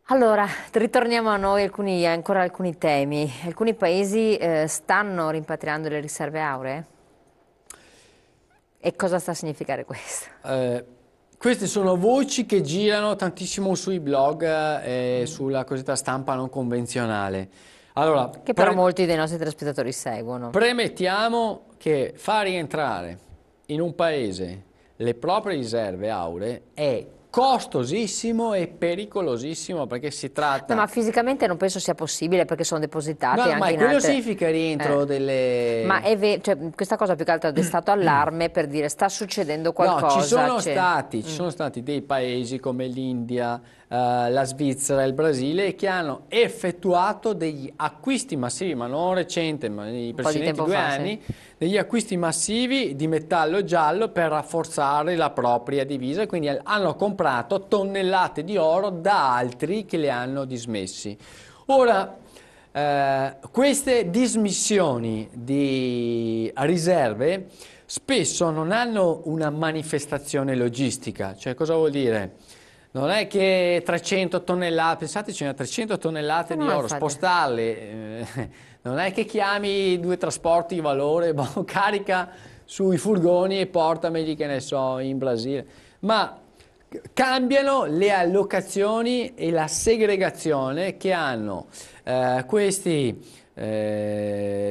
Allora, ritorniamo a noi ancora alcuni temi. Alcuni paesi stanno rimpatriando le riserve auree? E cosa sta a significare questo? Eh, Queste sono voci che girano tantissimo sui blog e Mm. sulla cosiddetta stampa non convenzionale. Allora, Che però molti dei nostri telespettatori seguono. premettiamo che far rientrare in un paese le proprie riserve auree è costosissimo e pericolosissimo perché si No, ma tratta. fisicamente non penso sia possibile perché sono depositate No, ma anche in quello altre... significa eh. rientro Ma delle. cioè, questa cosa più che altro ha destato allarme per dire sta succedendo No, ci qualcosa. sono stati, ci sono stati dei paesi come l'India, la Svizzera e il Brasile che hanno effettuato degli acquisti massivi, ma non recente, ma nei Un po' di precedenti tempo due fa, sì. anni, degli acquisti massivi di metallo giallo per rafforzare la propria divisa, quindi hanno comprato tonnellate di oro da altri che le hanno dismessi. Ora, queste dismissioni di riserve spesso non hanno una manifestazione logistica, cioè cosa vuol dire? Non è che 300 tonnellate, pensate ce ne 300 tonnellate No, di no, oro, infatti. spostarle, non è che chiami due trasporti di valore, boh, carica sui furgoni e portameli, che ne so, in Brasile, ma cambiano le allocazioni e la segregazione che hanno questi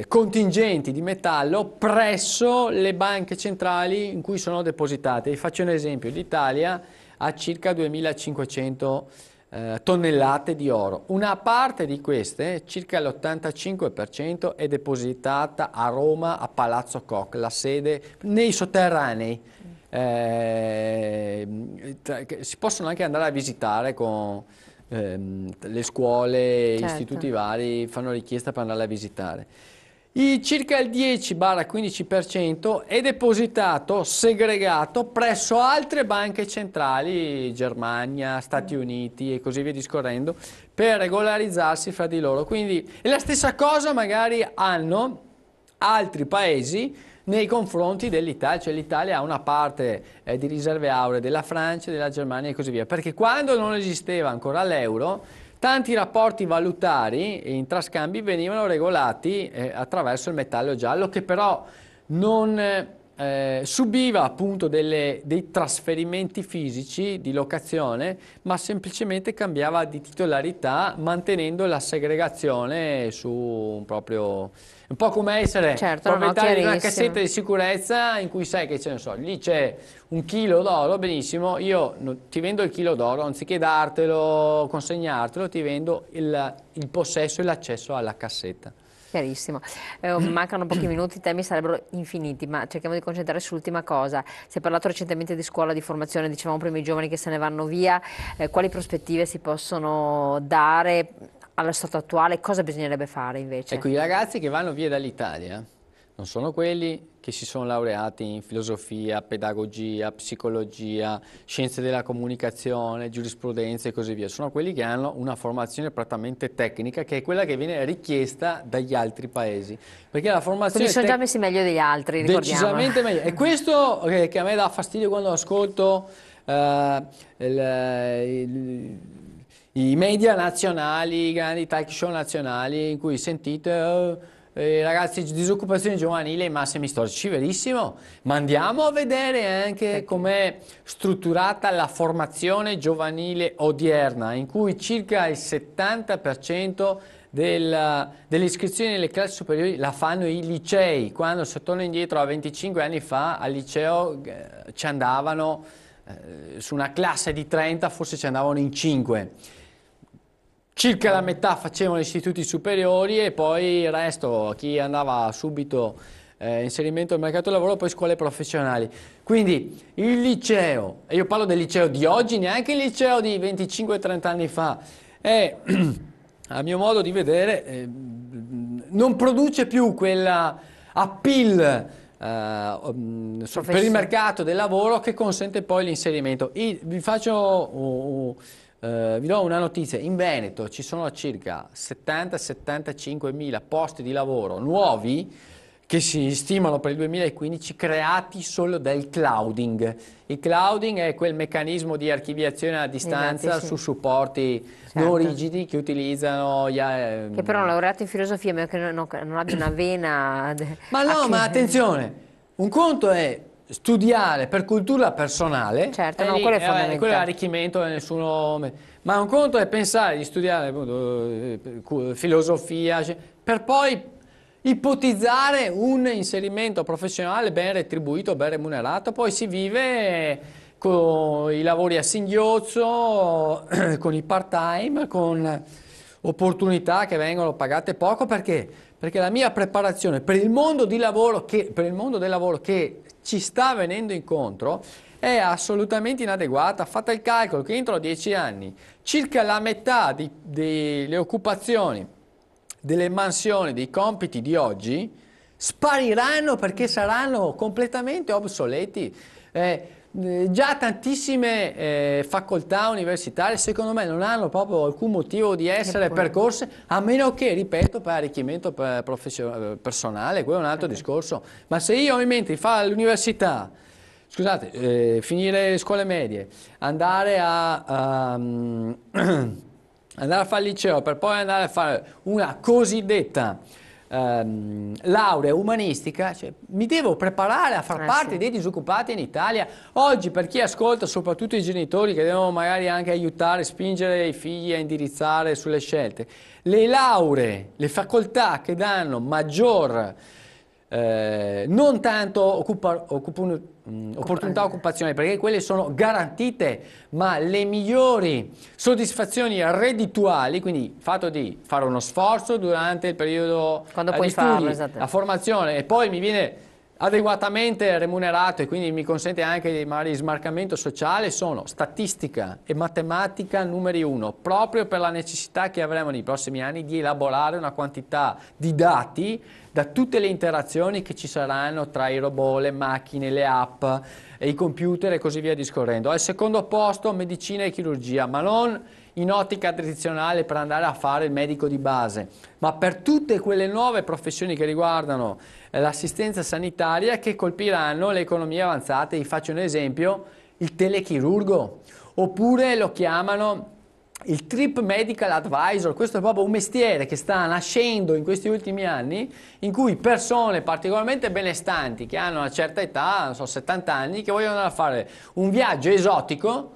contingenti di metallo presso le banche centrali in cui sono depositate. Vi faccio un esempio: l'Italia ha circa 2500 tonnellate di oro. Una parte di queste, circa l'85%, è depositata a Roma, a Palazzo Koch, la sede nei sotterranei. Che si possono anche andare a visitare con le scuole, Certo. istituti vari, fanno richiesta per andare a visitare. Circa il 10-15% è depositato, segregato presso altre banche centrali, Germania, Stati Uniti e così via discorrendo, per regolarizzarsi fra di loro. Quindi, e la stessa cosa magari hanno altri paesi nei confronti dell'Italia, cioè l'Italia ha una parte di riserve auree della Francia, della Germania e così via, perché quando non esisteva ancora l'euro, tanti rapporti valutari in trascambi venivano regolati attraverso il metallo giallo, che però non subiva appunto dei trasferimenti fisici di locazione, ma semplicemente cambiava di titolarità mantenendo la segregazione su un proprio. Un po' come essere Certo, no, no, proprietario di una cassetta chiarissimo. di sicurezza in cui sai che ce ne so, lì c'è un chilo d'oro, benissimo, io ti vendo il chilo d'oro, anziché dartelo, consegnartelo, ti vendo il possesso e l'accesso alla cassetta. Chiarissimo. Mancano pochi minuti, i temi sarebbero infiniti, ma cerchiamo di concentrare sull'ultima cosa. Si è parlato recentemente di scuola, di formazione, dicevamo prima i giovani che se ne vanno via, quali prospettive si possono dare allo stato attuale, cosa bisognerebbe fare invece? Ecco, i ragazzi che vanno via dall'Italia non sono quelli che si sono laureati in filosofia, pedagogia, psicologia, scienze della comunicazione, giurisprudenza e così via, sono quelli che hanno una formazione prettamente tecnica, che è quella che viene richiesta dagli altri paesi, perché la Quindi formazione sono già messi meglio degli altri, ricordiamolo. decisamente meglio. E questo che a me dà fastidio quando ascolto i media nazionali, i grandi talk show nazionali in cui sentite ragazzi, disoccupazione giovanile, i massimi storici, verissimo, ma andiamo a vedere anche Perché? com'è strutturata la formazione giovanile odierna, in cui circa il 70% delle iscrizioni nelle classi superiori la fanno i licei. Quando si torna indietro a 25 anni fa, al liceo ci andavano su una classe di 30, forse ci andavano in 5. Circa la metà facevano gli istituti superiori e poi il resto, chi andava subito inserimento nel mercato del lavoro, poi scuole professionali. Quindi il liceo, e io parlo del liceo di oggi, neanche il liceo di 25-30 anni fa, è, a mio modo di vedere, non produce più quella appeal per il Professionale. mercato del lavoro che consente poi l'inserimento. Vi do una notizia: in Veneto ci sono circa 70-75 mila posti di lavoro nuovi che si stimano per il 2015, creati solo dal clouding. Il clouding è quel meccanismo di archiviazione a distanza su supporti non rigidi che utilizzano che però un laureato in filosofia, ma che non abbia una vena... Ma no, ma attenzione, un conto è studiare per cultura personale, certo, no, quello è fondamentale. quello è arricchimento, nessuno... Ma un conto è pensare di studiare filosofia, per poi ipotizzare un inserimento professionale ben retribuito, ben remunerato, poi si vive con i lavori a singhiozzo, con i part-time, con opportunità che vengono pagate poco, perché la mia preparazione per il mondo del lavoro che ci sta venendo incontro è assolutamente inadeguata. Fate il calcolo che entro 10 anni circa la metà delle occupazioni, delle mansioni, dei compiti di oggi spariranno perché saranno completamente obsoleti. Già tantissime facoltà universitarie secondo me non hanno proprio alcun motivo di essere percorse, a meno che, ripeto, per arricchimento personale, quello è un altro discorso. Ma se io ho in mente di fare l'università, scusate, finire le scuole medie, andare a fare il liceo per poi andare a fare una cosiddetta laurea umanistica, cioè, mi devo preparare a far parte dei disoccupati in Italia. Oggi, per chi ascolta, soprattutto i genitori che devono magari anche aiutare, spingere i figli a indirizzare sulle scelte, le lauree, le facoltà che danno maggior non tanto opportunità occupazionali, perché quelle sono garantite, ma le migliori soddisfazioni reddituali, quindi il fatto di fare uno sforzo durante il periodo di studi, la formazione, e poi mi viene adeguatamente remunerato e quindi mi consente anche di magari smarcamento sociale, sono statistica e matematica numeri uno, proprio per la necessità che avremo nei prossimi anni di elaborare una quantità di dati da tutte le interazioni che ci saranno tra i robot, le macchine, le app, i computer e così via discorrendo. Al secondo posto medicina e chirurgia, ma non in ottica tradizionale per andare a fare il medico di base, ma per tutte quelle nuove professioni che riguardano l'assistenza sanitaria, che colpiranno le economie avanzate. Vi faccio un esempio: il telechirurgo, oppure lo chiamano il Trip Medical Advisor. Questo è proprio un mestiere che sta nascendo in questi ultimi anni, in cui persone particolarmente benestanti, che hanno una certa età, non so, 70 anni, che vogliono andare a fare un viaggio esotico,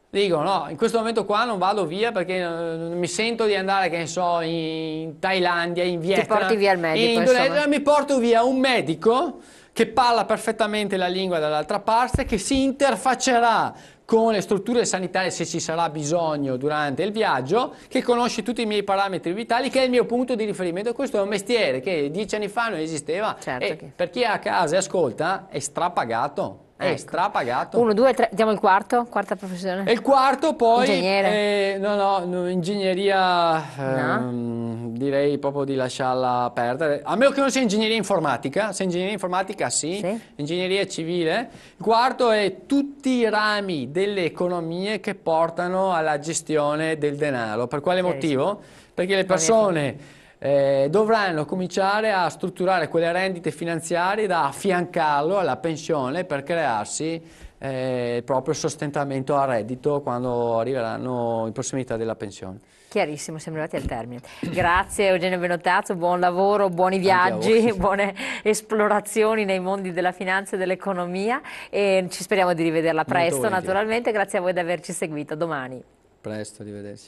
dicono no, in questo momento qua non vado via perché non mi sento di andare, che ne so, in Thailandia, in Vietnam, ti porti via il medico, in Indonesia, mi porto via un medico che parla perfettamente la lingua dall'altra parte, che si interfaccerà con le strutture sanitarie se ci sarà bisogno durante il viaggio, che conosce tutti i miei parametri vitali, che è il mio punto di riferimento. Questo è un mestiere che 10 anni fa non esisteva, e per chi è a casa e ascolta è strapagato. È strapagato. 1, 2, 3, diamo il quarta professione. E il quarto poi... Ingegnere? No, ingegneria direi proprio di lasciarla perdere. A meno che non sia ingegneria informatica, se ingegneria informatica sì, ingegneria civile. Il quarto è tutti i rami delle economie che portano alla gestione del denaro. Per quale motivo? Perché le persone... dovranno cominciare a strutturare quelle rendite finanziarie da affiancarlo alla pensione per crearsi il proprio sostentamento a reddito quando arriveranno in prossimità della pensione. Chiarissimo, siamo arrivati al termine. Grazie Eugenio Benotazzo, buon lavoro, buoni viaggi, buone esplorazioni nei mondi della finanza e dell'economia, e ci speriamo di rivederla presto naturalmente. Grazie a voi di averci seguito, domani. Presto, arrivederci.